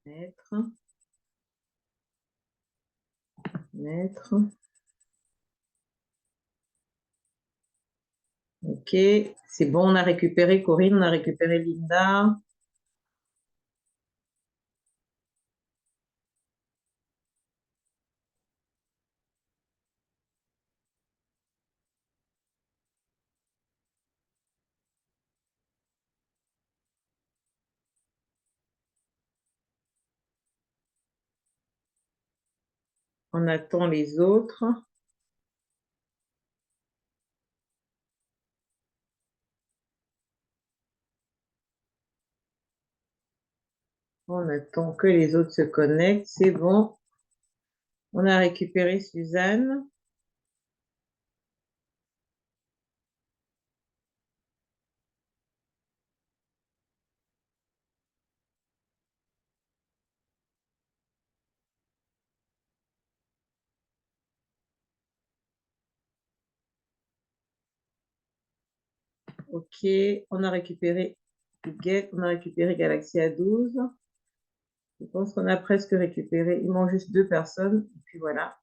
Mettre, mettre. Ok, c'est bon, on a récupéré Corinne, on a récupéré Linda. On attend les autres. On attend que les autres se connectent. C'est bon. On a récupéré Suzanne. Ok, on a récupéré Get, on a récupéré Galaxy A12. Je pense qu'on a presque récupéré. Il manque juste 2 personnes. Et puis voilà.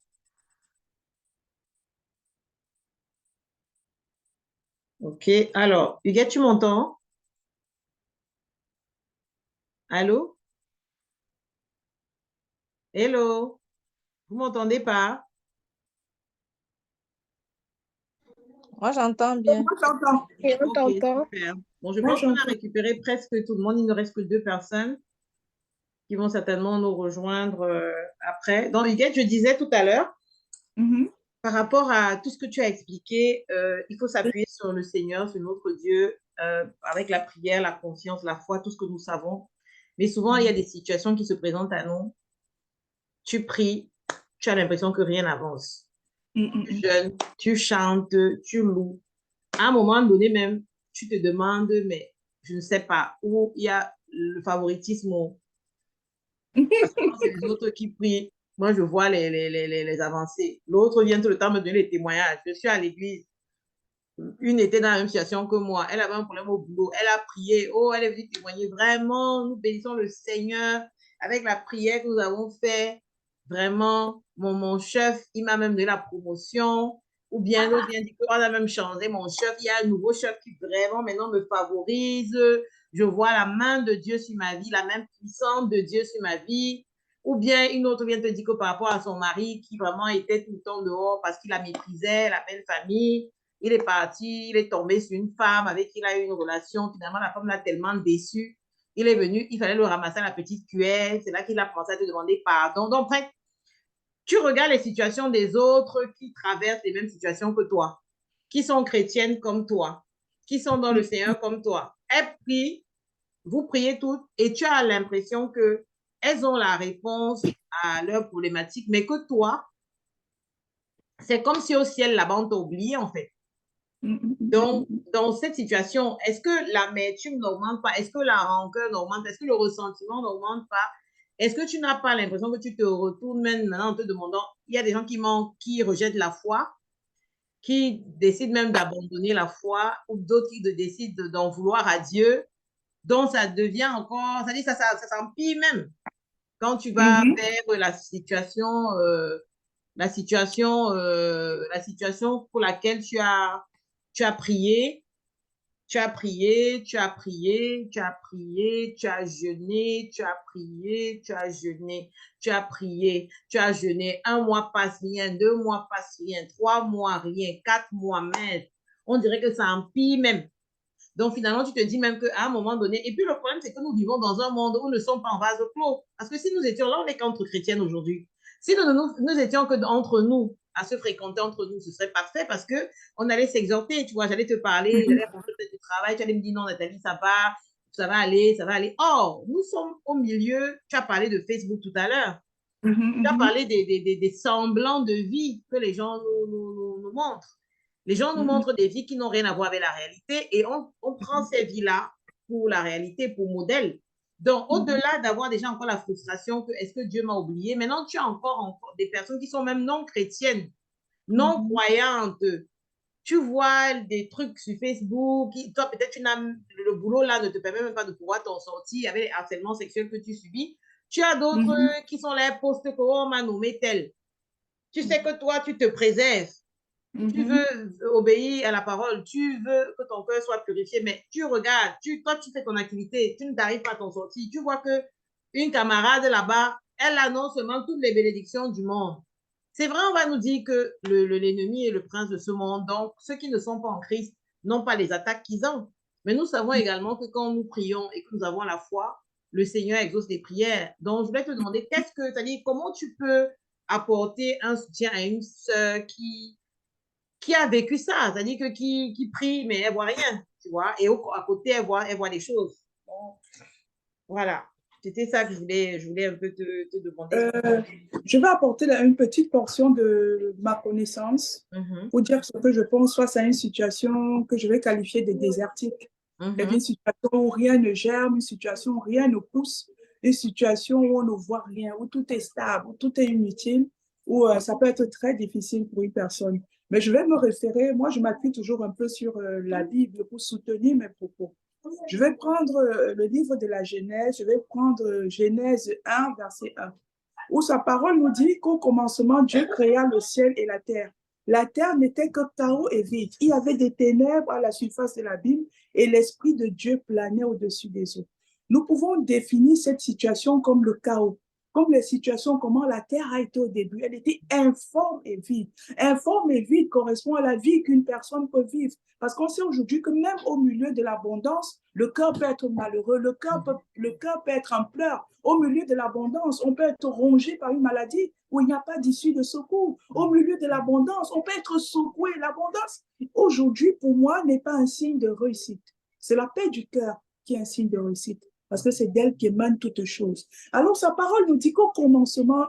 Ok, alors, Huguette, tu m'entends? Allô? Hello? Vous m'entendez pas? Moi, j'entends bien. Moi, j'entends. Et on Ok, t'entend. super. Bon, je Moi, pense qu'on a j'entends. récupéré presque tout le monde. Il ne reste que 2 personnes qui vont certainement nous rejoindre après. Donc, Huguette, je disais tout à l'heure, Mhm. par rapport à tout ce que tu as expliqué, il faut s'appuyer sur le Seigneur, sur notre Dieu, avec la prière, la confiance, la foi, tout ce que nous savons. Mais souvent, il y a des situations qui se présentent à nous. Tu pries, tu as l'impression que rien n'avance. Tu Mhm. jeûnes, tu chantes, tu loues. À un moment donné même, tu te demandes, mais je ne sais pas, où il y a le favoritisme. Parce que quand c'est les autres qui prient, moi, je vois les avancées. L'autre vient tout le temps me donner les témoignages. Je suis à l'église. Une était dans la même situation que moi. Elle avait un problème au boulot. Elle a prié. Oh, elle est venue témoigner. Vraiment, nous bénissons le Seigneur avec la prière que nous avons fait. Vraiment, mon chef, il m'a même donné la promotion. Ou bien l'autre vient dire qu'on a même changé mon chef. Il y a un nouveau chef qui vraiment maintenant me favorise. Je vois la main de Dieu sur ma vie, la main puissante de Dieu sur ma vie. Ou bien une autre vient te dire que par rapport à son mari qui vraiment était tout le temps dehors parce qu'il la méprisait, la belle famille, il est parti, il est tombé sur une femme avec qui il a eu une relation. Finalement, la femme l'a tellement déçu. Il est venu, il fallait le ramasser à la petite cuillère. C'est là qu'il a commencé à te demander pardon. Donc, bref, tu regardes les situations des autres qui traversent les mêmes situations que toi, qui sont chrétiennes comme toi, qui sont dans le Seigneur comme toi. Elles prient, vous priez toutes, et tu as l'impression que elles ont la réponse à leurs problématiques, mais que toi, c'est comme si au ciel, là-bas, on t'a oublié, en fait. Donc, Mhm. dans cette situation, est-ce que l'amertume n'augmente pas? Est-ce que la rancœur n'augmente pas? Est-ce que le ressentiment n'augmente pas? Est-ce que tu n'as pas l'impression que tu te retournes même maintenant en te demandant, il y a des gens qui manquent, qui rejettent la foi, qui décident même d'abandonner la foi, ou d'autres qui décident d'en vouloir à Dieu. Donc, ça devient encore, ça dit, ça s'empire même. Quand tu vas Mhm. vers la situation pour laquelle tu as prié, tu as prié, tu as prié, tu as prié, tu as jeûné, tu as prié, tu as jeûné, tu as prié, tu as jeûné. 1 mois passe rien, 2 mois passe rien, 3 mois rien, 4 mois même. On dirait que ça empire même. Donc finalement, tu te dis même qu'à un moment donné, et puis le problème, c'est que nous vivons dans un monde où nous ne sommes pas en vase clos. Parce que si nous étions là, on n'est qu'entre chrétiennes aujourd'hui. Si nous étions que entre nous, à se fréquenter entre nous, ce serait parfait parce que on allait s'exhorter, tu vois, j'allais te parler, Mhm. j'allais parler du travail, tu allais me dire non, Nathalie, ça va aller, ça va aller. Or, nous sommes au milieu, tu as parlé de Facebook tout à l'heure, tu as Mhm. parlé des semblants de vie que les gens nous montrent. Les gens nous Mhm. montrent des vies qui n'ont rien à voir avec la réalité et on prend ces vies-là pour la réalité, pour modèle. Donc, Mhm. au-delà d'avoir déjà encore la frustration que est-ce que Dieu m'a oublié, maintenant tu as encore des personnes qui sont même non chrétiennes, non Mhm. croyantes. Tu vois des trucs sur Facebook, toi peut-être le boulot là ne te permet même pas de pouvoir t'en sortir avec les harcèlements sexuels que tu subis. Tu as d'autres qui sont les postes que on m'a nommé tel. Tu sais que toi, tu te préserves. Tu veux obéir à la parole, tu veux que ton cœur soit purifié, mais tu regardes, toi, tu fais ton activité, tu ne t'arrives pas à t'en sortir. Tu vois que une camarade là-bas, elle a non seulement toutes les bénédictions du monde. C'est vrai, on va nous dire que l'ennemi est le prince de ce monde, donc ceux qui ne sont pas en Christ n'ont pas les attaques qu'ils ont. Mais nous savons également que quand nous prions et que nous avons la foi, le Seigneur exauce les prières. Donc, je voulais te demander, c'est-à-dire, comment tu peux apporter un soutien à une sœur qui a vécu ça, c'est-à-dire que qui prie, mais elle voit rien, tu vois, et à côté, elle voit des choses. Bon, voilà, c'était ça que je voulais un peu te demander. Je vais apporter une petite portion de ma connaissance pour dire ce que je pense face à une situation que je vais qualifier de désertique. C'est une situation où rien ne germe, une situation où rien ne pousse, une situation où on ne voit rien, où tout est stable, où tout est inutile, où ça peut être très difficile pour une personne. Mais je vais me référer, moi je m'appuie toujours un peu sur la Bible pour soutenir mes propos. Je vais prendre le livre de la Genèse, je vais prendre Genèse 1, verset 1, où sa parole nous dit qu'au commencement, Dieu créa le ciel et la terre. La terre n'était que chaos et vide. Il y avait des ténèbres à la surface de l'abîme et l'Esprit de Dieu planait au-dessus des eaux. Nous pouvons définir cette situation comme le chaos, comme les situations, comment la terre a été au début. Elle était informe et vide. Informe et vide correspond à la vie qu'une personne peut vivre. Parce qu'on sait aujourd'hui que même au milieu de l'abondance, le cœur peut être malheureux, le cœur peut être en pleurs. Au milieu de l'abondance, on peut être rongé par une maladie où il n'y a pas d'issue de secours. Au milieu de l'abondance, on peut être secoué. L'abondance, aujourd'hui, pour moi, n'est pas un signe de réussite. C'est la paix du cœur qui est un signe de réussite, parce que c'est d'elle qu'émane toute chose. Alors, sa parole nous dit qu'au commencement,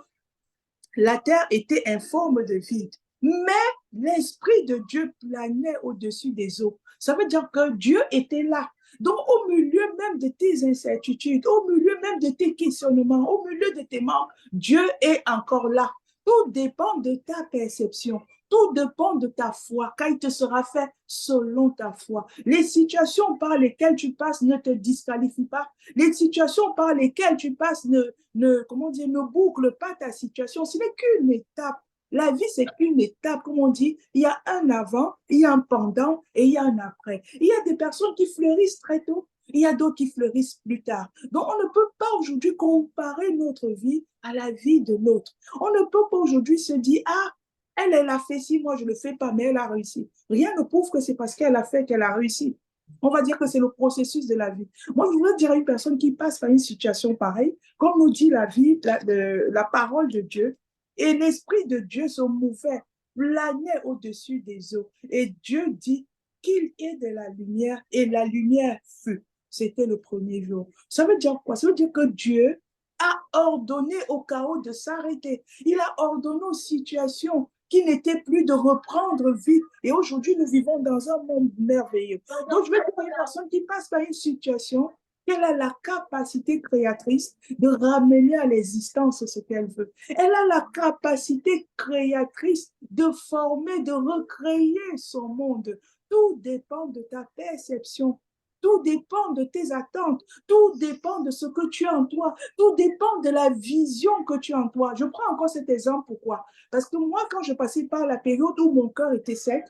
la terre était informe de vide, mais l'Esprit de Dieu planait au-dessus des eaux. Ça veut dire que Dieu était là. Donc, au milieu même de tes incertitudes, au milieu même de tes questionnements, au milieu de tes manques, Dieu est encore là. Tout dépend de ta perception. Tout dépend de ta foi, car il te sera fait selon ta foi. Les situations par lesquelles tu passes ne te disqualifient pas. Les situations par lesquelles tu passes ne bouclent pas ta situation. Ce n'est qu'une étape. La vie, c'est qu'une étape, comme on dit. Il y a un avant, il y a un pendant et il y a un après. Il y a des personnes qui fleurissent très tôt. Il y a d'autres qui fleurissent plus tard. Donc, on ne peut pas aujourd'hui comparer notre vie à la vie de l'autre. On ne peut pas aujourd'hui se dire, ah, elle a fait ci, moi je ne le fais pas, mais elle a réussi. Rien ne prouve que c'est parce qu'elle a fait qu'elle a réussi. On va dire que c'est le processus de la vie. Moi, je voudrais dire à une personne qui passe par une situation pareille, comme nous dit la vie, la parole de Dieu, et l'Esprit de Dieu se mouvait, planait au-dessus des eaux. Et Dieu dit qu'il y ait de la lumière, et la lumière fut. C'était le premier jour. Ça veut dire quoi? Ça veut dire que Dieu a ordonné au chaos de s'arrêter. Il a ordonné aux situations qui n'était plus de reprendre vite. Et aujourd'hui, nous vivons dans un monde merveilleux. Donc, je vais dire à une personne qui passe par une situation, qu'elle a la capacité créatrice de ramener à l'existence ce qu'elle veut. Elle a la capacité créatrice de former, de recréer son monde. Tout dépend de ta perception. Tout dépend de tes attentes. Tout dépend de ce que tu as en toi. Tout dépend de la vision que tu as en toi. Je prends encore cet exemple. Pourquoi? Parce que moi, quand je passais par la période où mon cœur était sec,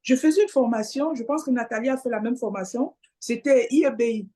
je faisais une formation. Je pense que Nathalie a fait la même formation. C'était IEBI.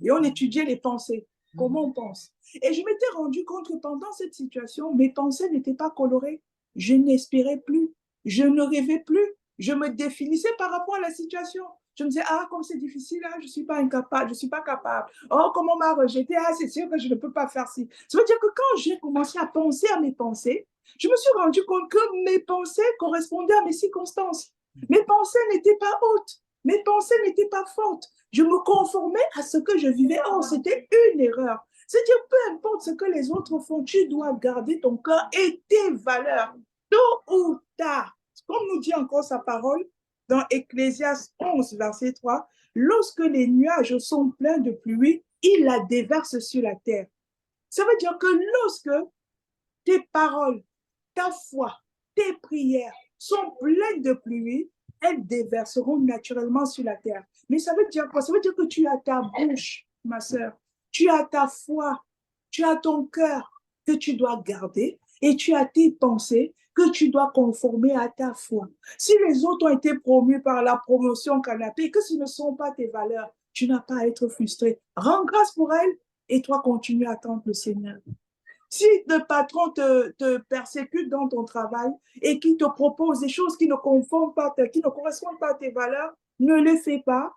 Et on étudiait les pensées. Comment on pense. Et je m'étais rendu compte que pendant cette situation, mes pensées n'étaient pas colorées. Je n'espérais plus. Je ne rêvais plus. Je me définissais par rapport à la situation. Je me disais, ah, comme c'est difficile, hein, je ne suis pas incapable, je ne suis pas capable. Oh, comment on m'a rejeté, ah, c'est sûr que je ne peux pas faire ci. Ça veut dire que quand j'ai commencé à penser à mes pensées, je me suis rendu compte que mes pensées correspondaient à mes circonstances. Mes pensées n'étaient pas hautes, mes pensées n'étaient pas fortes. Je me conformais à ce que je vivais. Or, c'était une erreur. C'est-à-dire, peu importe ce que les autres font, tu dois garder ton cœur et tes valeurs, tôt ou tard. Comme nous dit encore sa parole, dans Ecclésiaste 11, verset 3, lorsque les nuages sont pleins de pluie, il la déverse sur la terre. Ça veut dire que lorsque tes paroles, ta foi, tes prières sont pleines de pluie, elles déverseront naturellement sur la terre. Mais ça veut dire quoi? Ça veut dire que tu as ta bouche, ma sœur, tu as ta foi, Tu as ton cœur que tu dois garder et tu as tes pensées que tu dois conformer à ta foi. Si les autres ont été promus par la promotion canapé, que ce ne sont pas tes valeurs, tu n'as pas à être frustré. Rends grâce pour elles et toi, continue à attendre le Seigneur. Si le patron te persécute dans ton travail et qui te propose des choses qui ne correspondent pas à tes valeurs, ne les fais pas,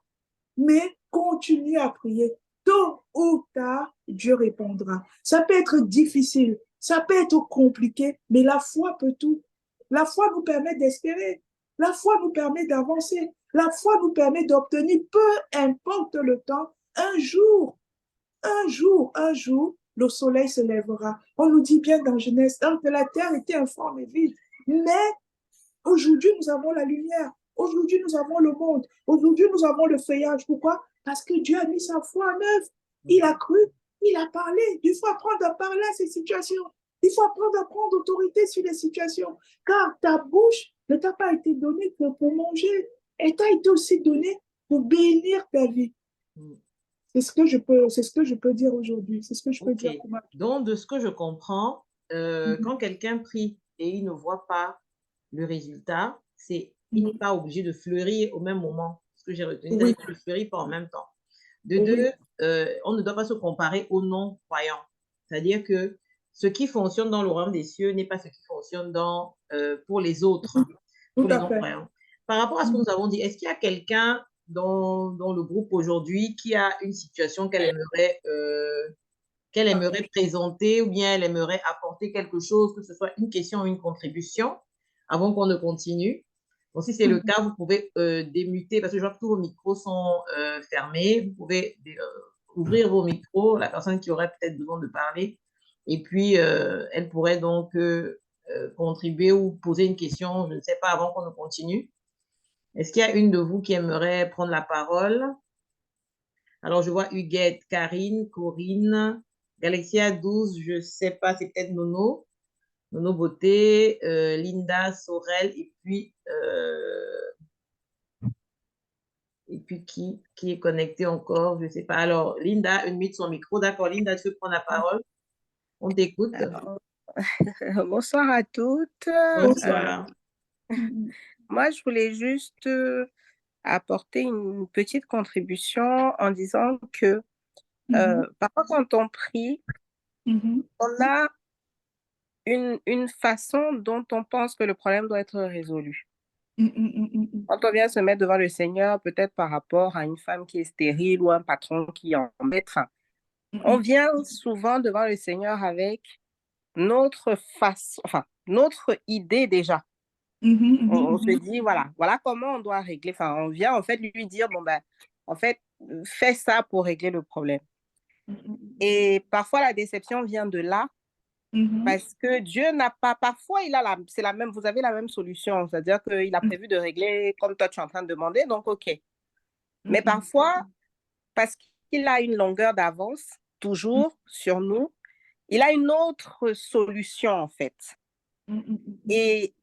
mais continue à prier. Tôt ou tard, Dieu répondra. Ça peut être difficile, ça peut être compliqué, mais la foi peut tout. La foi nous permet d'espérer. La foi nous permet d'avancer. La foi nous permet d'obtenir, peu importe le temps, un jour, le soleil se lèvera. On nous dit bien dans Genèse 1 que la terre était informe et vide. Mais aujourd'hui, nous avons la lumière. Aujourd'hui, nous avons le monde. Aujourd'hui, nous avons le feuillage. Pourquoi? Parce que Dieu a mis sa foi en œuvre. Il a cru, il a parlé. Il faut apprendre à parler à ces situations. Il faut apprendre à prendre autorité sur les situations. Car ta bouche ne t'a pas été donnée que pour manger. Elle t'a été aussi donnée pour bénir ta vie. C'est ce que je peux dire aujourd'hui. C'est ce que je peux dire. Donc, de ce que je comprends, quand quelqu'un prie et il ne voit pas le résultat, il n'est pas obligé de fleurir au même moment. Ce que j'ai retenu, c'est qu'il ne fleurit pas en même temps. De deux, on ne doit pas se comparer aux non-croyants. C'est-à-dire que ce qui fonctionne dans le royaume des cieux n'est pas ce qui fonctionne pour les autres, pour les non-croyants. Par rapport à ce que nous avons dit, est-ce qu'il y a quelqu'un dans le groupe aujourd'hui qui a une situation qu'elle aimerait présenter ou bien elle aimerait apporter quelque chose, que ce soit une question ou une contribution, avant qu'on ne continue? Donc, si c'est le cas, vous pouvez démuter, parce que je vois que tous vos micros sont fermés. Vous pouvez ouvrir vos micros, la personne qui aurait peut-être besoin de parler, et puis elle pourrait donc contribuer ou poser une question, je ne sais pas, avant qu'on ne continue. Est-ce qu'il y a une de vous qui aimerait prendre la parole? Alors, je vois Huguette, Karine, Corinne, Galaxia 12, je ne sais pas, c'est peut-être Nono Beauté, Linda, Sorel, et puis qui est connecté encore, je ne sais pas. Alors, Linda, unmute son micro. D'accord, Linda, tu peux prendre la parole. On t'écoute. Bonsoir à toutes. Bonsoir. Moi, je voulais juste apporter une petite contribution en disant que parfois quand on prie, on a une façon dont on pense que le problème doit être résolu. Quand on vient se mettre devant le Seigneur, peut-être par rapport à une femme qui est stérile ou un patron qui embête, on vient souvent devant le Seigneur avec notre idée déjà. On se dit, voilà comment on doit régler. Enfin, on vient en fait lui dire, bon ben, en fait, fais ça pour régler le problème. Et parfois, la déception vient de là, parce que Dieu n'a pas, parfois, vous avez la même solution, c'est-à-dire qu'il a prévu de régler comme toi, tu es en train de demander, donc OK. Mais parfois, parce qu'il a une longueur d'avance, toujours sur nous, il a une autre solution, en fait. Et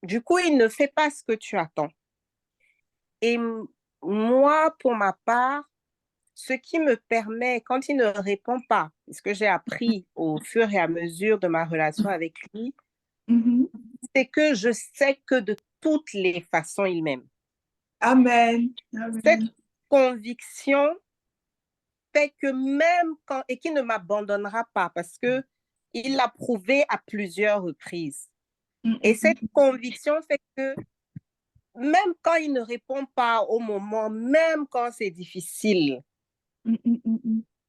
du coup, il ne fait pas ce que tu attends. Et moi, pour ma part, ce qui me permet, quand il ne répond pas, ce que j'ai appris au fur et à mesure de ma relation avec lui, c'est que je sais que de toutes les façons, il m'aime. Amen. Cette conviction fait que et qu'il ne m'abandonnera pas, parce qu'il l'a prouvé à plusieurs reprises. Et cette conviction fait que même quand il ne répond pas au moment, même quand c'est difficile,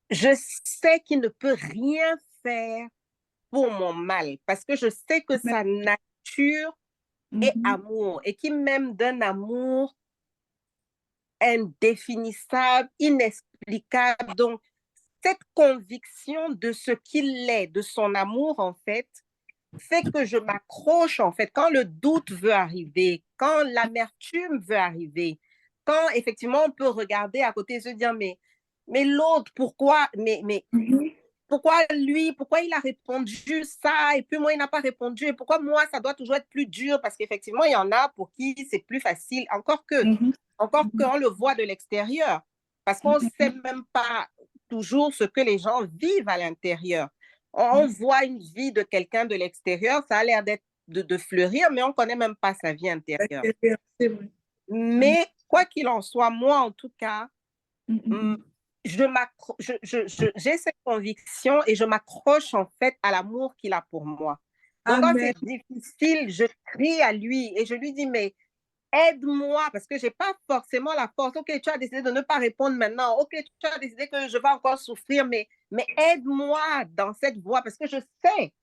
je sais qu'il ne peut rien faire pour mon mal, parce que je sais que sa nature est amour, et qu'il m'aime d'un amour indéfinissable, inexplicable. Donc, cette conviction de ce qu'il est, de son amour, en fait que je m'accroche, en fait, quand le doute veut arriver, quand l'amertume veut arriver, quand effectivement on peut regarder à côté et se dire, mais l'autre, pourquoi lui, pourquoi il a répondu ça, et puis moi, il n'a pas répondu, et pourquoi moi, ça doit toujours être plus dur, parce qu'effectivement, il y en a pour qui c'est plus facile, encore qu'on le voit de l'extérieur, parce qu'on ne sait même pas toujours ce que les gens vivent à l'intérieur. On voit une vie de quelqu'un de l'extérieur, ça a l'air de fleurir, mais on ne connaît même pas sa vie intérieure. C'est vrai. Mais quoi qu'il en soit, moi, en tout cas, j'ai cette conviction et je m'accroche en fait à l'amour qu'il a pour moi. Donc, quand c'est difficile, je crie à lui et je lui dis, mais aide-moi, parce que je n'ai pas forcément la force. Ok, tu as décidé de ne pas répondre maintenant. Ok, tu as décidé que je vais encore souffrir, mais aide-moi dans cette voie, parce que je sais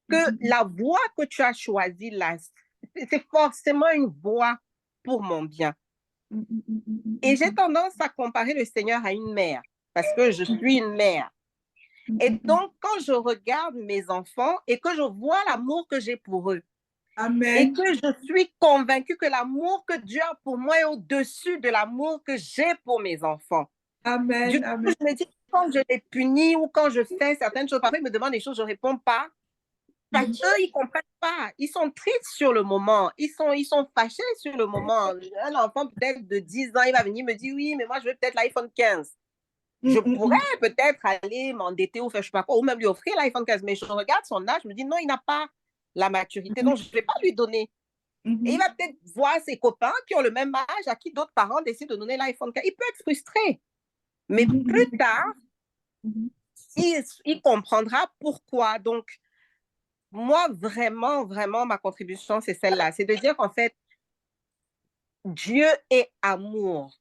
que la voie que tu as choisie là, c'est forcément une voie pour mon bien. Et j'ai tendance à comparer le Seigneur à une mère, parce que je suis une mère. Et donc, quand je regarde mes enfants et que je vois l'amour que j'ai pour eux, et que je suis convaincue que l'amour que Dieu a pour moi est au-dessus de l'amour que j'ai pour mes enfants. Du coup, je me dis, quand je les punis ou quand je fais certaines choses, parfois ils me demandent des choses, je ne réponds pas. Parce qu'eux, ils ne comprennent pas. Ils sont tristes sur le moment. Ils sont fâchés sur le moment. Un enfant peut-être de 10 ans, il va venir me dire, oui, mais moi, je veux peut-être l'iPhone 15. Je pourrais peut-être aller m'endetter ou faire je sais pas quoi, ou même lui offrir l'iPhone 15. Mais je regarde son âge, je me dis, non, il n'a pas la maturité, donc je ne vais pas lui donner. Et il va peut-être voir ses copains qui ont le même âge, à qui d'autres parents décident de donner l'iPhone 15. Il peut être frustré. Mais plus tard, il comprendra pourquoi. Donc, moi, vraiment, vraiment, ma contribution, c'est celle-là. C'est de dire qu'en fait, Dieu est amour.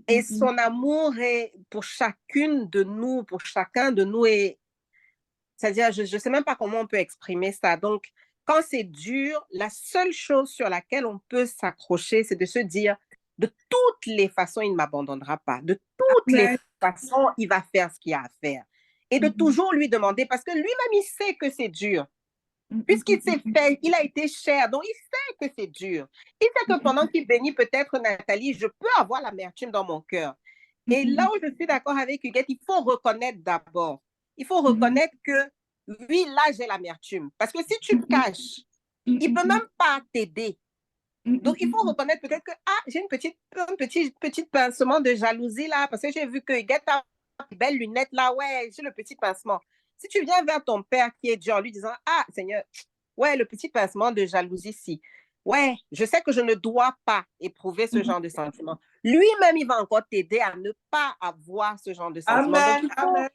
Et son amour est pour chacune de nous, pour chacun de nous. C'est-à-dire, je ne sais même pas comment on peut exprimer ça. Donc, quand c'est dur, la seule chose sur laquelle on peut s'accrocher, c'est de se dire, de toutes les façons, il ne m'abandonnera pas. De toutes les façons, il va faire ce qu'il a à faire. Et de toujours lui demander, parce que lui-même, il sait que c'est dur. Puisqu'il s'est fait, il a été cher, donc il sait que c'est dur. Il sait que pendant qu'il bénit peut-être Nathalie, je peux avoir l'amertume dans mon cœur. Et là où je suis d'accord avec Huguette, il faut reconnaître d'abord. Il faut reconnaître que oui, là, j'ai l'amertume. Parce que si tu le caches, il ne peut même pas t'aider. Donc, il faut reconnaître peut-être que j'ai un petit pincement de jalousie là, parce que j'ai vu que Huguette a une belle lunette là, ouais, j'ai le petit pincement. Si tu viens vers ton père qui est Dieu en lui disant, Seigneur, ouais, le petit pincement de jalousie ici. Ouais, je sais que je ne dois pas éprouver ce genre de sentiment. Lui-même, il va encore t'aider à ne pas avoir ce genre de sentiment. Donc,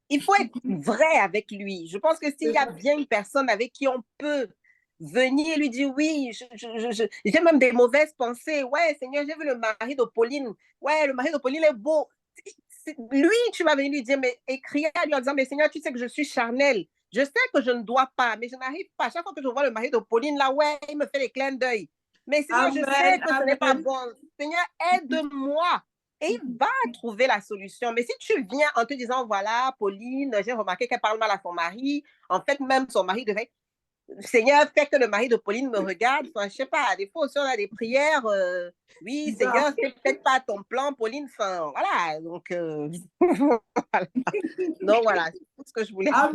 il faut être vrai avec lui. Je pense que s'il y a bien une personne avec qui on peut venir lui dire, oui, j'ai même des mauvaises pensées. Ouais, Seigneur, j'ai vu le mari de Pauline. Ouais, le mari de Pauline est beau. Lui, tu vas venir lui dire, mais écrire à lui en disant, mais Seigneur, tu sais que je suis charnelle. Je sais que je ne dois pas, mais je n'arrive pas. Chaque fois que je vois le mari de Pauline, là, ouais, il me fait des clins d'œil. Mais Seigneur, je sais que ce n'est pas bon. Seigneur, aide-moi. Et il va trouver la solution. Mais si tu viens en te disant, voilà, Pauline, j'ai remarqué qu'elle parle mal à son mari. En fait, même son mari devait... Seigneur, fais que le mari de Pauline me regarde. Enfin, je sais pas, des fois aussi, on a des prières. Oui, Seigneur, c'est peut-être pas ton plan, Pauline. Enfin, voilà. Donc, voilà. Donc, voilà, c'est tout ce que je voulais dire.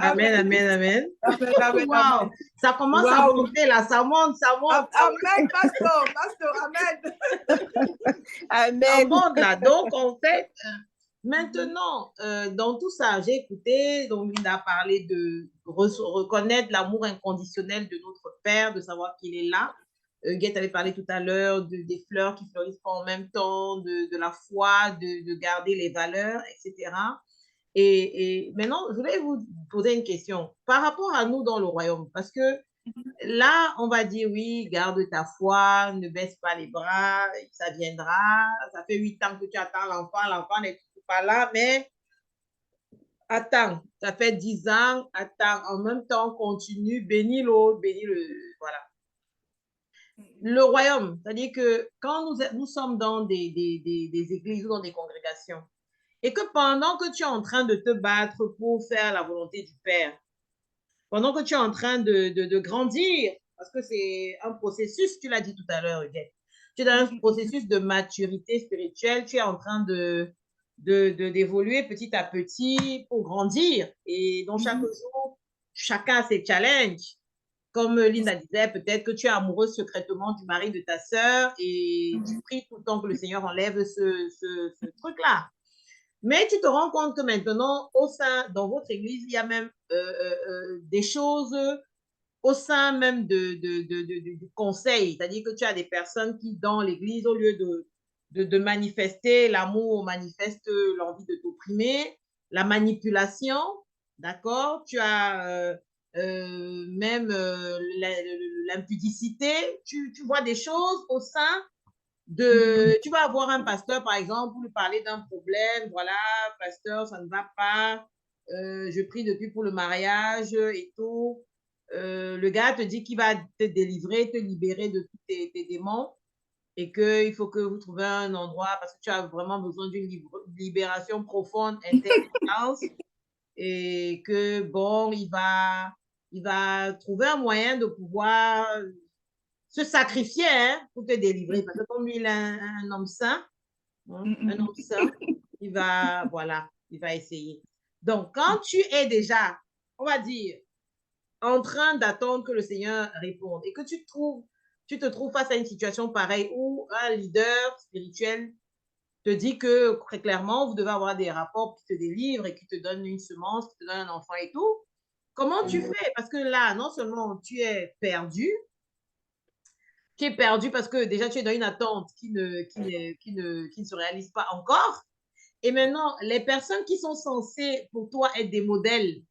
Amen. Wow. Ça commence à monter là, ça monte. Amen, pasteur, amen. Amen. Ça monte là. Donc, en fait, maintenant, dans tout ça, j'ai écouté, donc Linda a parlé de reconnaître l'amour inconditionnel de notre Père, de savoir qu'il est là. Guette avait parlé tout à l'heure des fleurs qui fleurissent pas en même temps, de la foi, de garder les valeurs, etc. Et maintenant, je voulais vous poser une question par rapport à nous dans le royaume, parce que là, on va dire oui, garde ta foi, ne baisse pas les bras, ça viendra. Ça fait 8 ans que tu attends l'enfant n'est toujours pas là, mais attends, ça fait 10 ans, attends, en même temps, continue, bénis l'autre, voilà. Le royaume, c'est-à-dire que quand nous sommes dans des églises ou dans des congrégations, et que pendant que tu es en train de te battre pour faire la volonté du Père, pendant que tu es en train de grandir, parce que c'est un processus, tu l'as dit tout à l'heure, tu es dans un processus de maturité spirituelle, tu es en train d'évoluer petit à petit pour grandir. Et dans chaque jour, chacun a ses challenges. Comme Linda disait, peut-être que tu es amoureuse secrètement du mari de ta sœur et tu pries tout le temps que le Seigneur enlève ce truc-là. Mais tu te rends compte que maintenant, au sein, dans votre église, il y a même des choses au sein même du conseil. C'est-à-dire que tu as des personnes qui, dans l'église, au lieu de manifester l'amour, manifestent l'envie de t'opprimer, la manipulation, d'accord? Tu as même l'impudicité. Tu vois des choses au sein tu vas avoir un pasteur, par exemple, pour lui parler d'un problème. Voilà, pasteur, ça ne va pas. Je prie depuis pour le mariage et tout. Le gars te dit qu'il va te délivrer, te libérer de tous tes démons et qu'il faut que vous trouviez un endroit parce que tu as vraiment besoin d'une libération profonde, intense et que, bon, il va trouver un moyen de pouvoir se sacrifier pour te délivrer. Parce que comme lui, il est un homme saint, un homme saint, il va essayer. Donc, quand tu es déjà, on va dire, en train d'attendre que le Seigneur réponde et que tu te trouves face à une situation pareille où un leader spirituel te dit que très clairement, vous devez avoir des rapports qui te délivrent et qui te donnent une semence, qui te donnent un enfant et tout. Comment tu fais? Parce que là, non seulement tu es perdu parce que déjà tu es dans une attente qui ne se réalise pas encore. Et maintenant, les personnes qui sont censées pour toi être des modèles,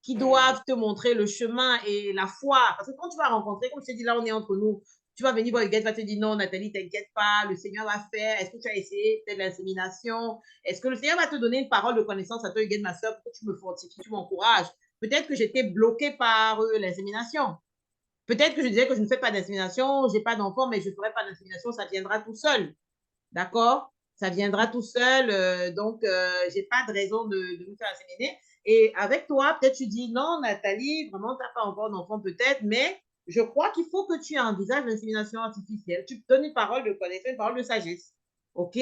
qui doivent te montrer le chemin et la foi, parce que quand tu vas rencontrer, comme je t'ai dit, là on est entre nous, tu vas venir voir le gars, va te dire non, Nathalie, t'inquiète pas, le Seigneur va faire. Est-ce que tu as essayé peut-être l'insémination? Est-ce que le Seigneur va te donner une parole de connaissance à toi, Huguette, ma soeur, pour que tu me fortifies, tu m'encourages? Peut-être que j'étais bloquée par l'insémination. Peut-être que je disais que je ne fais pas d'insémination, je n'ai pas d'enfant, mais je ne ferai pas d'insémination, ça viendra tout seul. D'accord? Ça viendra tout seul. Donc, je n'ai pas de raison de me faire inséminer. Et avec toi, peut-être tu dis, non, Nathalie, vraiment, tu n'as pas encore d'enfant peut-être, mais je crois qu'il faut que tu envisages l'insémination artificielle. Tu te donnes une parole de connaissance, une parole de sagesse. OK?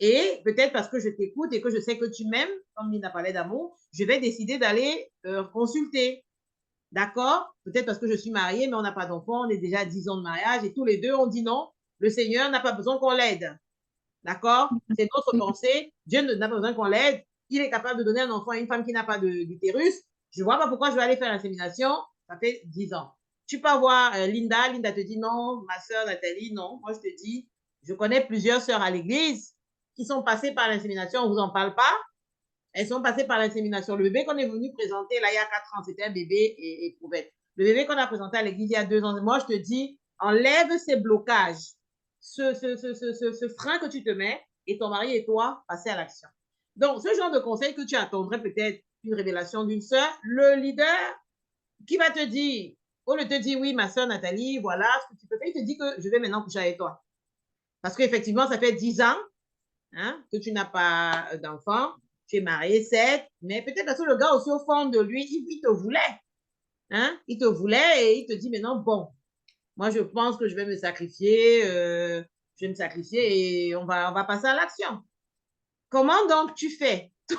Et peut-être parce que je t'écoute et que je sais que tu m'aimes, comme il a parlé d'amour, je vais décider d'aller consulter. D'accord? Peut-être parce que je suis mariée, mais on n'a pas d'enfant, on est déjà à 10 ans de mariage et tous les deux, on dit non, le Seigneur n'a pas besoin qu'on l'aide. D'accord? C'est notre pensée. Dieu n'a pas besoin qu'on l'aide. Il est capable de donner un enfant à une femme qui n'a pas d'utérus. Je ne vois pas pourquoi je vais aller faire l'insémination. Ça fait 10 ans. Tu peux avoir Linda. Linda te dit non, ma soeur Nathalie, non. Moi, je te dis, je connais plusieurs sœurs à l'église qui sont passées par l'insémination. On ne vous en parle pas. Elles sont passées par l'insémination. Le bébé qu'on est venu présenter là il y a 4 ans, c'était un bébé éprouvette. Le bébé qu'on a présenté à l'église il y a 2 ans, moi je te dis, enlève ces blocages, ce frein que tu te mets et ton mari et toi, passez à l'action. Donc, ce genre de conseil que tu attendrais peut-être une révélation d'une sœur, le leader qui va te dire, au lieu de te dire, oui, ma sœur Nathalie, voilà ce que tu peux faire, il te dit que je vais maintenant coucher avec toi. Parce qu'effectivement, ça fait 10 ans que tu n'as pas d'enfant. Tu es marié, certes, mais peut-être parce que le gars aussi au fond de lui, il te voulait. Il te voulait et il te dit maintenant, bon, moi je pense que je vais me sacrifier, et on va passer à l'action. Comment donc tu fais? C'est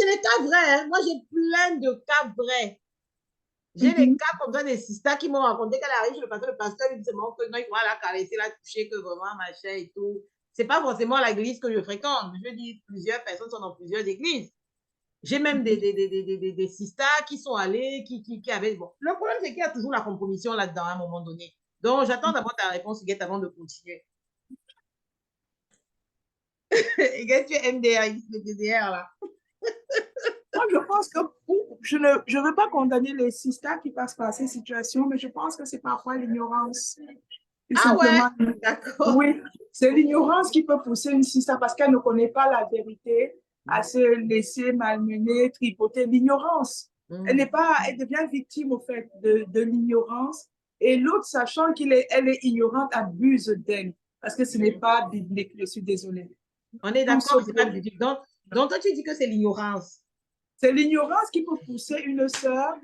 des cas vrais. Moi j'ai plein de cas vrais. J'ai des cas comme ça, des sisters qui m'ont raconté qu'elle arrive chez le pasteur, il se montre que non, il faut la caresser, la toucher, que vraiment, machin et tout. C'est pas forcément l'église que je fréquente. Je veux dire, plusieurs personnes sont dans plusieurs églises. J'ai même des sisters qui sont allées, qui avaient... Bon, le problème, c'est qu'il y a toujours la compromission là-dedans à un moment donné. Donc, j'attends d'abord ta réponse, Huguette, avant de continuer. Huguette, tu es MDR, là. Moi, je pense que je ne veux pas condamner les sisters qui passent par ces situations, mais je pense que c'est parfois l'ignorance. Ah ouais, d'accord. Oui, c'est l'ignorance qui peut pousser une sister parce qu'elle ne connaît pas la vérité, à se laisser malmener, tripoter. L'ignorance. Elle devient victime au fait de l'ignorance. Et l'autre, sachant qu'elle est ignorante, abuse d'elle parce que ce n'est pas biblique. Je suis désolée. On est d'accord que ce n'est pas biblique. Donc, toi, tu dis que c'est l'ignorance. C'est l'ignorance qui peut pousser une sœur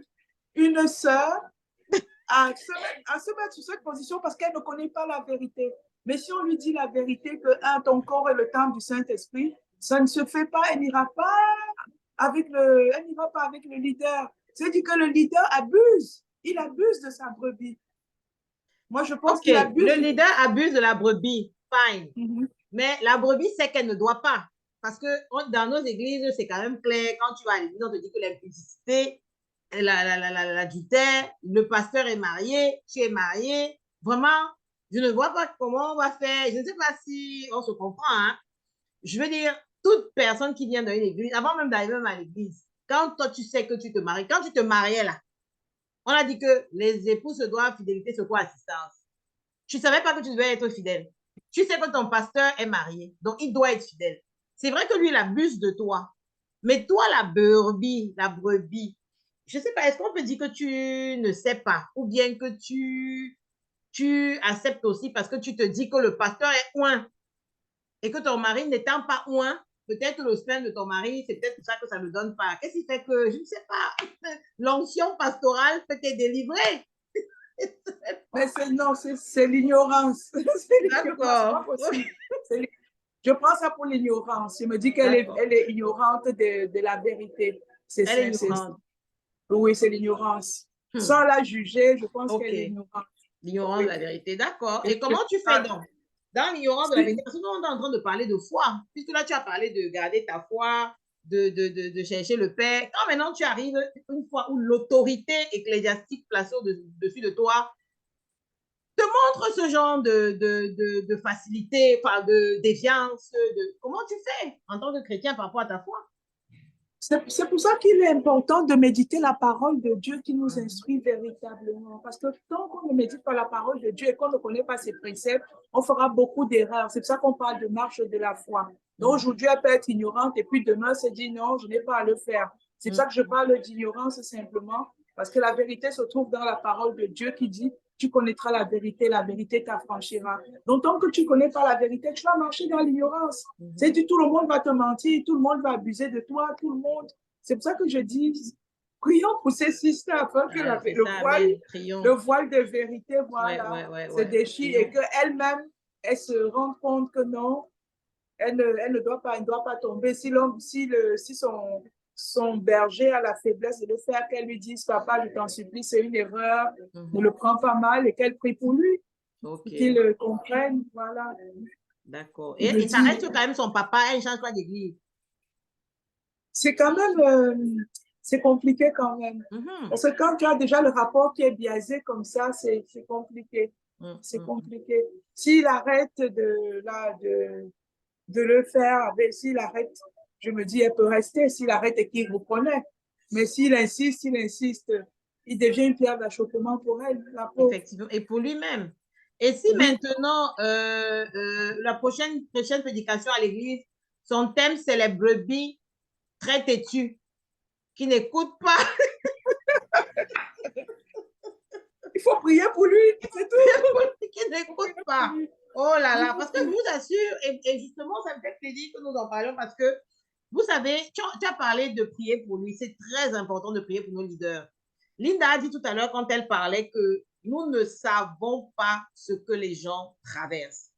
à se mettre sur cette position parce qu'elle ne connaît pas la vérité. Mais si on lui dit la vérité que ton corps est le temple du Saint-Esprit, ça ne se fait pas, elle n'ira pas avec le leader. C'est-à-dire que le leader abuse. Il abuse de sa brebis. Moi, je pense qu'il abuse. Le leader abuse de la brebis. fine. Mais la brebis sait qu'elle ne doit pas. Parce que dans nos églises, c'est quand même clair. Quand tu vas à l'église, on te dit que l'impudicité, l'adultère, le pasteur est marié, tu es marié. Vraiment, je ne vois pas comment on va faire. Je ne sais pas si on se comprend. Hein. Je veux dire, toute personne qui vient dans une église, avant même d'arriver à l'église, quand toi, tu sais que tu te maries, quand tu te mariais là, on a dit que les époux se doivent fidélité, se quoi assistance. Tu ne savais pas que tu devais être fidèle. Tu sais que ton pasteur est marié, donc il doit être fidèle. C'est vrai que lui, il abuse de toi. Mais toi, la brebis, je ne sais pas, est-ce qu'on peut dire que tu ne sais pas ou bien que tu acceptes aussi parce que tu te dis que le pasteur est ouin et que ton mari n'étant pas ouin, peut-être le sperme de ton mari, c'est peut-être pour ça que ça ne donne pas. Qu'est-ce qui fait que, je ne sais pas, l'onction pastorale peut te délivrer? Mais non, c'est l'ignorance. D'accord. Je prends ça pour l'ignorance. Je me dis qu'elle est ignorante de la vérité. Elle est ignorante. Oui, c'est l'ignorance. Sans la juger, je pense qu'elle est ignorante. L'ignorance de la vérité, d'accord. Et comment tu fais donc? Dans l'ignorance de la vérité, parce que nous, on est en train de parler de foi. Puisque là, tu as parlé de garder ta foi, de chercher le Père. Quand maintenant tu arrives une fois où l'autorité ecclésiastique placée au-dessus de toi te montre ce genre de facilité, enfin de défiance, comment tu fais en tant que chrétien par rapport à ta foi? C'est pour ça qu'il est important de méditer la parole de Dieu qui nous instruit véritablement. Parce que tant qu'on ne médite pas la parole de Dieu et qu'on ne connaît pas ses préceptes, on fera beaucoup d'erreurs. C'est pour ça qu'on parle de marche de la foi. Donc aujourd'hui, elle peut être ignorante et puis demain, se dit non, je n'ai pas à le faire. C'est pour ça que je parle d'ignorance simplement. Parce que la vérité se trouve dans la parole de Dieu qui dit tu connaîtras la vérité t'affranchira. Donc, tant que tu ne connais pas la vérité, tu vas marcher dans l'ignorance. C'est dit, tout le monde va te mentir, tout le monde va abuser de toi, tout le monde. C'est pour ça que je dis, prions pour ces sisters afin que le voile de vérité, se déchire et qu'elle-même, elle se rende compte que non, elle ne doit pas tomber. Si son berger a la faiblesse de le faire, qu'elle lui dise, papa, je t'en supplie, c'est une erreur, ne le prends pas mal et qu'elle prie pour lui, qu'il le comprenne, voilà. D'accord. Et ça reste quand même son papa, elle ne change pas d'église. C'est quand même, c'est compliqué quand même. Parce que quand tu as déjà le rapport qui est biaisé comme ça, c'est compliqué. C'est compliqué. S'il arrête de le faire, s'il arrête, je me dis, elle peut rester s'il arrête et qu'il reconnaît. Mais s'il insiste, il devient une pierre d'achoppement pour elle, la pauvre. Effectivement, et pour lui-même. Et si maintenant, la prochaine prédication à l'église, son thème, c'est les brebis très têtues, qui n'écoutent pas. Il faut prier pour lui, c'est tout. Qui n'écoutent pas. Oh là là, parce que je vous assure, et justement, ça me fait plaisir que nous en parlions parce que, vous savez, tu as parlé de prier pour lui. C'est très important de prier pour nos leaders. Linda a dit tout à l'heure quand elle parlait que nous ne savons pas ce que les gens traversent.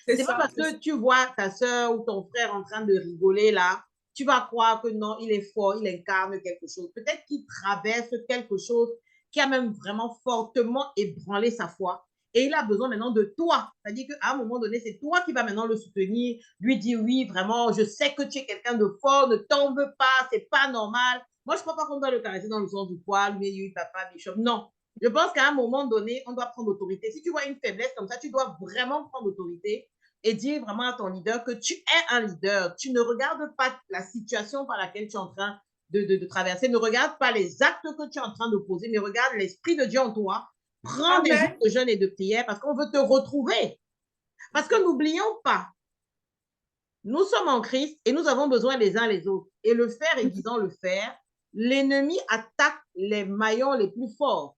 C'est pas parce que tu vois ta soeur ou ton frère en train de rigoler là, tu vas croire que non, il est fort, il incarne quelque chose. Peut-être qu'il traverse quelque chose qui a même vraiment fortement ébranlé sa foi. Et il a besoin maintenant de toi. C'est-à-dire qu'à un moment donné, c'est toi qui vas maintenant le soutenir, lui dire oui, vraiment, je sais que tu es quelqu'un de fort, ne tombe pas, c'est pas normal. Moi, je ne crois pas qu'on doit le caresser dans le sens du poil, lui, oui, papa, Bishop. Non. Je pense qu'à un moment donné, on doit prendre autorité. Si tu vois une faiblesse comme ça, tu dois vraiment prendre autorité et dire vraiment à ton leader que tu es un leader. Tu ne regardes pas la situation par laquelle tu es en train de traverser. Ne regarde pas les actes que tu es en train de poser, mais regarde l'esprit de Dieu en toi. Prends des jours de jeûne et de prière parce qu'on veut te retrouver. Parce que n'oublions pas, nous sommes en Christ et nous avons besoin les uns les autres. Et le fer aiguisant le fer, l'ennemi attaque les maillons les plus forts.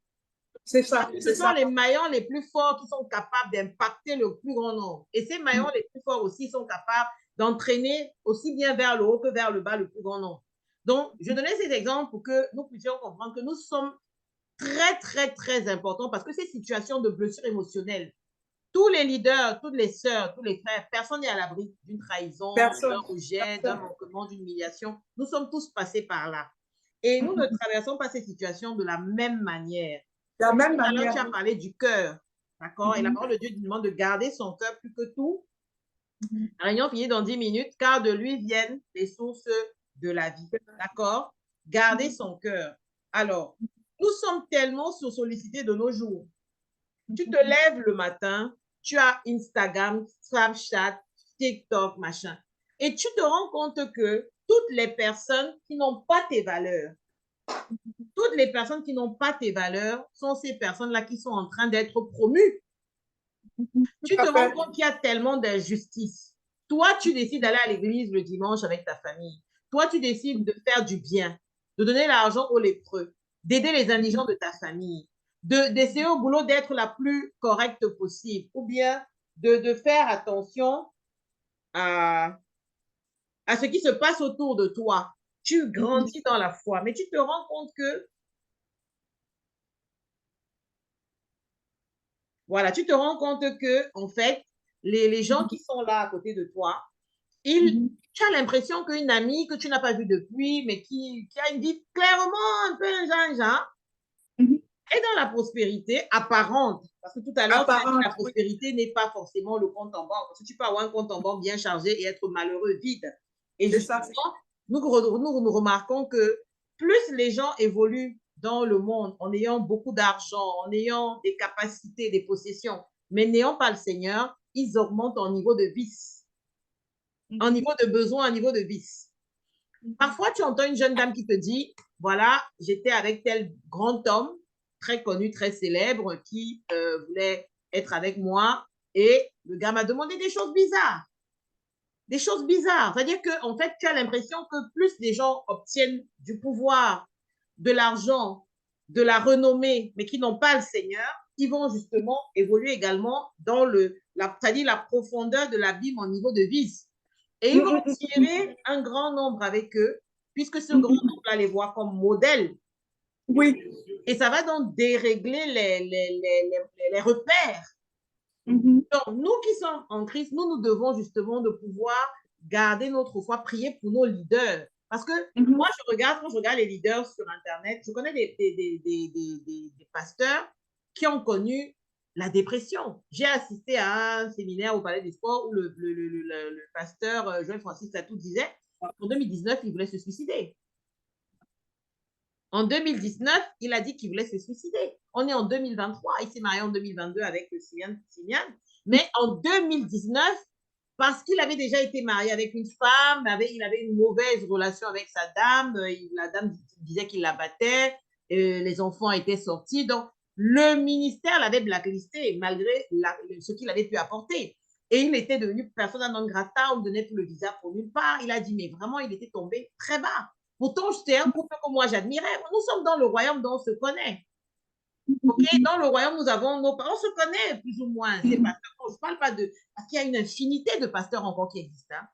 C'est ça. Ce sont les maillons les plus forts qui sont capables d'impacter le plus grand nombre. Et ces maillons les plus forts aussi sont capables d'entraîner aussi bien vers le haut que vers le bas le plus grand nombre. Donc, je donnais ces exemples pour que nous puissions comprendre que nous sommes très, très, très importants parce que ces situations de blessures émotionnelles, tous les leaders, toutes les sœurs, tous les frères, personne n'est à l'abri d'une trahison, d'un rejet, d'un manquement, d'une humiliation. Nous sommes tous passés par là. Et nous ne traversons pas ces situations de la même manière. De la même manière. Alors, tu as parlé du cœur, d'accord? Et la parole de Dieu demande de garder son cœur plus que tout La réunion finit dans 10 minutes, car de lui viennent les sources de la vie. D'accord? Garder son cœur. Alors, nous sommes tellement sollicités de nos jours. Tu te lèves le matin, tu as Instagram, Snapchat, TikTok, machin. Et tu te rends compte que toutes les personnes qui n'ont pas tes valeurs, toutes les personnes qui n'ont pas tes valeurs sont ces personnes-là qui sont en train d'être promues. Tu te rends compte qu'il y a tellement d'injustice. Toi, tu décides d'aller à l'église le dimanche avec ta famille. Toi, tu décides de faire du bien, de donner l'argent aux lépreux, d'aider les indigents de ta famille, d'essayer au boulot d'être la plus correcte possible, ou bien de faire attention à ce qui se passe autour de toi. Tu grandis dans la foi, mais tu te rends compte que voilà, tu te rends compte que, en fait, les gens qui sont là à côté de toi, tu as l'impression qu'une amie que tu n'as pas vue depuis, mais qui a une vie clairement un peu un genre, est dans la prospérité apparente. Parce que tout à l'heure, la prospérité n'est pas forcément le compte en banque. Parce que tu peux avoir un compte en banque bien chargé et être malheureux, vide. Et justement, nous remarquons que plus les gens évoluent dans le monde en ayant beaucoup d'argent, en ayant des capacités, des possessions, mais n'ayant pas le Seigneur, ils augmentent en niveau de vice, en niveau de besoin, en niveau de vice. Parfois, tu entends une jeune dame qui te dit, voilà, j'étais avec tel grand homme, très connu, très célèbre, qui voulait être avec moi, et le gars m'a demandé des choses bizarres. Des choses bizarres. C'est-à-dire qu'en fait, tu as l'impression que plus les gens obtiennent du pouvoir, de l'argent, de la renommée, mais qui n'ont pas le Seigneur, ils vont justement évoluer également dans c'est-à-dire la profondeur de l'abîme au niveau de vice. Et ils vont tirer un grand nombre avec eux, puisque ce grand nombre-là les voit comme modèle. Oui. Et ça va donc dérégler les repères. Donc, nous qui sommes en Christ, nous devons justement de pouvoir garder notre foi, prier pour nos leaders. Parce que moi, quand je regarde les leaders sur Internet, je connais des pasteurs qui ont connu la dépression. J'ai assisté à un séminaire au Palais des Sports où le pasteur Joël Francis Satou disait qu'en 2019, il voulait se suicider. En 2019, il a dit qu'il voulait se suicider. On est en 2023. Il s'est marié en 2022 avec Simian. Mais en 2019, parce qu'il avait déjà été marié avec une femme, il avait une mauvaise relation avec sa dame, la dame disait qu'il la battait, les enfants étaient sortis. Donc, le ministère l'avait blacklisté malgré ce qu'il avait pu apporter. Et il était devenu persona non grata, on ne donnait plus le visa pour nulle part. Il a dit, mais vraiment, il était tombé très bas. Pourtant, c'était un couple que moi j'admirais. Nous sommes dans le royaume dont on se connaît. Ok, dans le royaume, nous avons nos parents, on se connaît plus ou moins. Ces pasteurs, je ne parle pas de. Parce qu'il y a une infinité de pasteurs encore qui existent. Hein?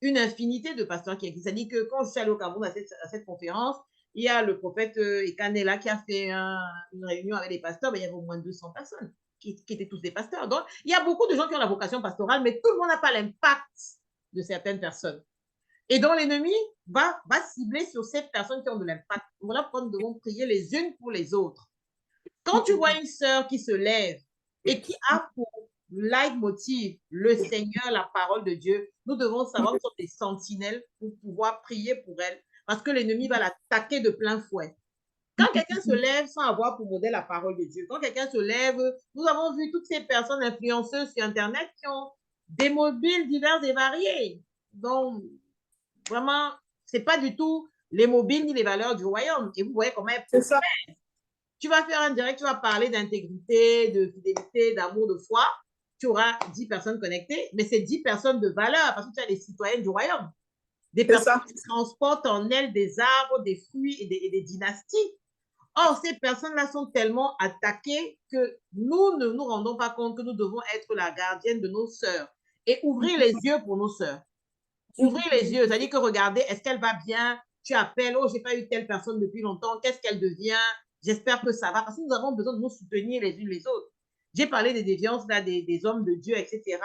Une infinité de pasteurs qui existent. C'est-à-dire que quand je suis allée au Cameroun à cette conférence, il y a le prophète Ekanela qui a fait une réunion avec les pasteurs, mais il y avait au moins 200 personnes qui étaient tous des pasteurs. Donc, il y a beaucoup de gens qui ont la vocation pastorale, mais tout le monde n'a pas l'impact de certaines personnes. Et donc, l'ennemi va cibler sur ces personnes qui ont de l'impact. Voilà pourquoi nous devons prier les unes pour les autres. Quand tu vois une sœur qui se lève et qui a pour leitmotiv le Seigneur, la parole de Dieu, nous devons savoir que ce sont des sentinelles pour pouvoir prier pour elle, parce que l'ennemi va l'attaquer de plein fouet. Quand quelqu'un se lève sans avoir pour modèle la parole de Dieu, quand quelqu'un se lève, nous avons vu toutes ces personnes influenceuses sur Internet qui ont des mobiles divers et variés. Donc, vraiment, ce n'est pas du tout les mobiles ni les valeurs du royaume. Et vous voyez comment c'est ça. Tu vas faire un direct, tu vas parler d'intégrité, de fidélité, d'amour, de foi. Tu auras 10 personnes connectées, mais c'est 10 personnes de valeur parce que tu as des citoyennes du royaume. Des personnes qui transportent en elles des arbres, des fruits et des dynasties. Or, ces personnes-là sont tellement attaquées que nous ne nous rendons pas compte que nous devons être la gardienne de nos sœurs et ouvrir les yeux pour nos sœurs. Ouvrir les yeux, c'est-à-dire que regardez, est-ce qu'elle va bien? Tu appelles, oh, j'ai pas eu telle personne depuis longtemps, qu'est-ce qu'elle devient? J'espère que ça va, parce que nous avons besoin de nous soutenir les unes les autres. J'ai parlé des déviances là, des hommes de Dieu, etc.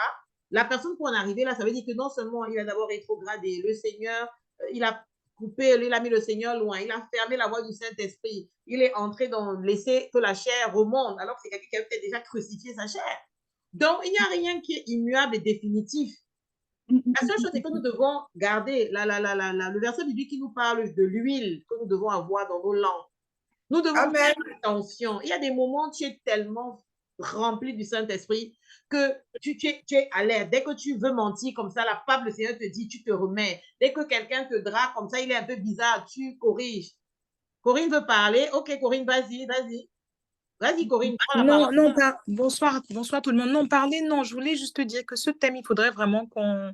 La personne pour en arriver là, ça veut dire que non seulement il a d'abord rétrogradé le Seigneur, il a coupé, il a mis le Seigneur loin, il a fermé la voie du Saint-Esprit, il est entré dans laisser que la chair remonte, alors que c'est quelqu'un qui a peut-être déjà crucifié sa chair. Donc, il n'y a rien qui est immuable et définitif. La seule chose, c'est que nous devons garder le verset biblique qui nous parle de l'huile que nous devons avoir dans nos langues. Nous devons faire attention. Il y a des moments où tu es tellement rempli du Saint-Esprit que tu es alerte. Dès que tu veux mentir comme ça, la parole du Seigneur te dit, tu te remets. Dès que quelqu'un te drague comme ça, il est un peu bizarre, tu corriges. Corinne veut parler. Ok, Corinne, vas-y. Vas-y, Corinne. Non, pas. Bonsoir tout le monde. Non, non, je voulais juste te dire que ce thème, il faudrait vraiment qu'on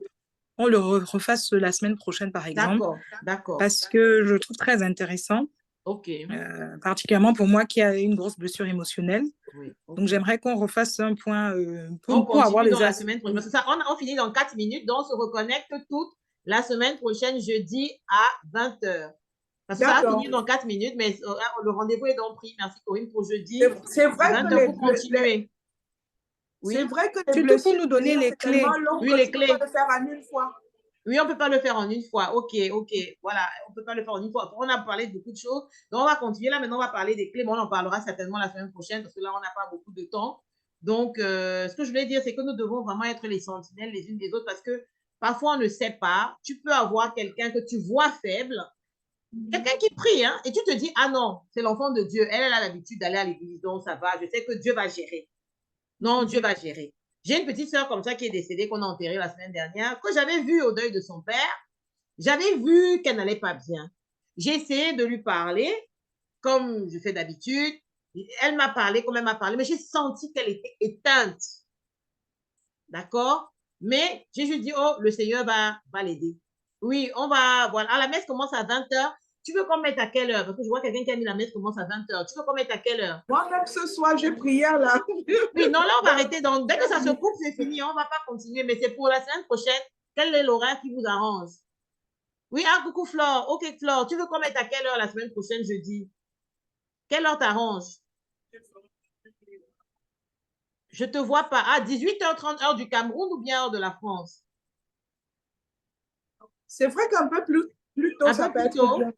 le refasse la semaine prochaine, par exemple. D'accord. Parce que je le trouve très intéressant. Ok. Particulièrement pour moi qui a une grosse blessure émotionnelle. Oui, okay. Donc, j'aimerais qu'on refasse un point pour avoir les la semaine prochaine. Parce que ça, on finit dans 4 minutes, donc on se reconnecte toutes la semaine prochaine, jeudi à 20h. Parce que ça va finir dans 4 minutes, mais le rendez-vous est donc pris. Merci Corinne pour jeudi. C'est vrai à 20h pour continuer. Oui. C'est vrai que tu peux nous donner les clés. Oui, les clés. On peut le faire en une fois. Oui, on ne peut pas le faire en une fois. Ok. Voilà, on ne peut pas le faire en une fois. On a parlé de beaucoup de choses. Donc, on va continuer là. Maintenant, on va parler des clés. Bon, on en parlera certainement la semaine prochaine parce que là, on n'a pas beaucoup de temps. Donc, ce que je voulais dire, c'est que nous devons vraiment être les sentinelles les unes des autres parce que parfois, on ne sait pas. Tu peux avoir quelqu'un que tu vois faible, quelqu'un qui prie, hein, et tu te dis, ah non, c'est l'enfant de Dieu. Elle a l'habitude d'aller à l'église, donc ça va. Je sais que Dieu va gérer. Non, Dieu va gérer. J'ai une petite sœur comme ça qui est décédée, qu'on a enterrée la semaine dernière, que j'avais vue au deuil de son père. J'avais vu qu'elle n'allait pas bien. J'ai essayé de lui parler, comme je fais d'habitude. Elle m'a parlé, comme elle m'a parlé, mais j'ai senti qu'elle était éteinte. D'accord? Mais j'ai juste dit, oh, le Seigneur va l'aider. Oui, on va, voilà. Ah, la messe commence à 20h. Tu veux qu'on mette à quelle heure? Parce que je vois quelqu'un qui a mis la messe commence à 20h. Tu veux qu'on mette à quelle heure? Moi-même, ce soir, j'ai prié là. Oui, non, là, on va arrêter. Donc, dès que ça se coupe, c'est fini. On ne va pas continuer. Mais c'est pour la semaine prochaine. Quel est l'horaire qui vous arrange? Oui, ah, coucou Flore. Ok, Flore, tu veux qu'on mette à quelle heure la semaine prochaine, jeudi? Quelle heure t'arrange? Je ne te vois pas. Ah, 18h30, heure du Cameroun ou bien heure de la France? C'est vrai qu'un peu plus tôt, ça peut être bien.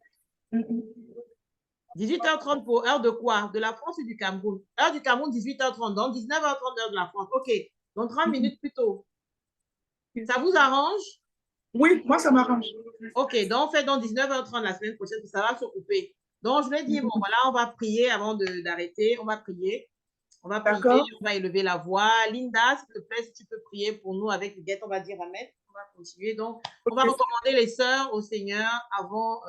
18h30 pour heure de quoi? De la France ou du Cameroun? Heure du Cameroun, 18h30. Donc, 19h30, heure de la France. OK. Donc, 30 minutes plus tôt. Ça vous arrange? Oui, moi, ça m'arrange. OK. Donc, on fait donc 19h30 la semaine prochaine. Ça va se couper. Donc, je vais dire, bon, voilà, on va prier avant d'arrêter. On va prier. On va prier. On va élever la voix. Linda, s'il te plaît, si tu peux prier pour nous avec le guette, on va dire amen. On va continuer. Donc, on va recommander les sœurs au Seigneur avant,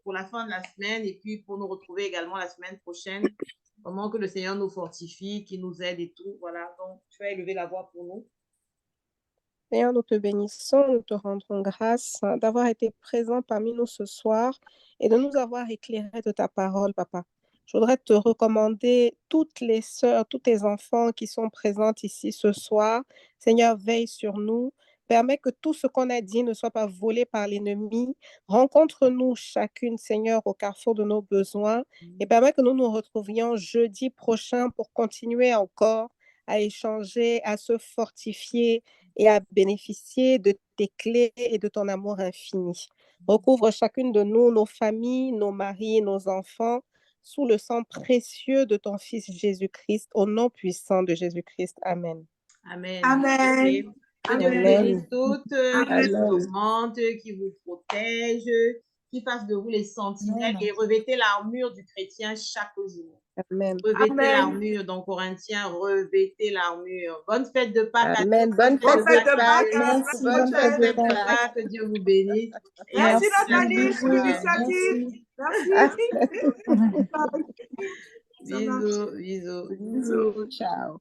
pour la fin de la semaine et puis pour nous retrouver également la semaine prochaine. Comment que le Seigneur nous fortifie, qu'il nous aide et tout. Voilà. Donc, tu vas élever la voix pour nous. Seigneur, nous te bénissons, nous te rendons grâce d'avoir été présent parmi nous ce soir et de nous avoir éclairé de ta parole, Papa. Je voudrais te recommander toutes les sœurs, tous tes enfants qui sont présents ici ce soir. Seigneur, veille sur nous. Permets que tout ce qu'on a dit ne soit pas volé par l'ennemi. Rencontre-nous chacune, Seigneur, au carrefour de nos besoins et permets que nous nous retrouvions jeudi prochain pour continuer encore à échanger, à se fortifier et à bénéficier de tes clés et de ton amour infini. Recouvre chacune de nous, nos familles, nos maris, nos enfants, sous le sang précieux de ton Fils Jésus-Christ, au nom puissant de Jésus-Christ. Amen. Amen. Amen. Que Dieu vous bénisse toutes, qui vous augmente, qui vous protège, qui fasse de vous les sentinelles et revêtez l'armure du chrétien chaque jour. Amen. Revêtez l'armure, dans Corinthiens, revêtez l'armure. Bonne fête de Pâques. Amen. Bonne fête de Pâques. Merci. Bonne fête de Pâques. Que Dieu vous bénisse. Merci Nathalie pour l'initiative. Merci. Bisous, bisous. Bisous, ciao.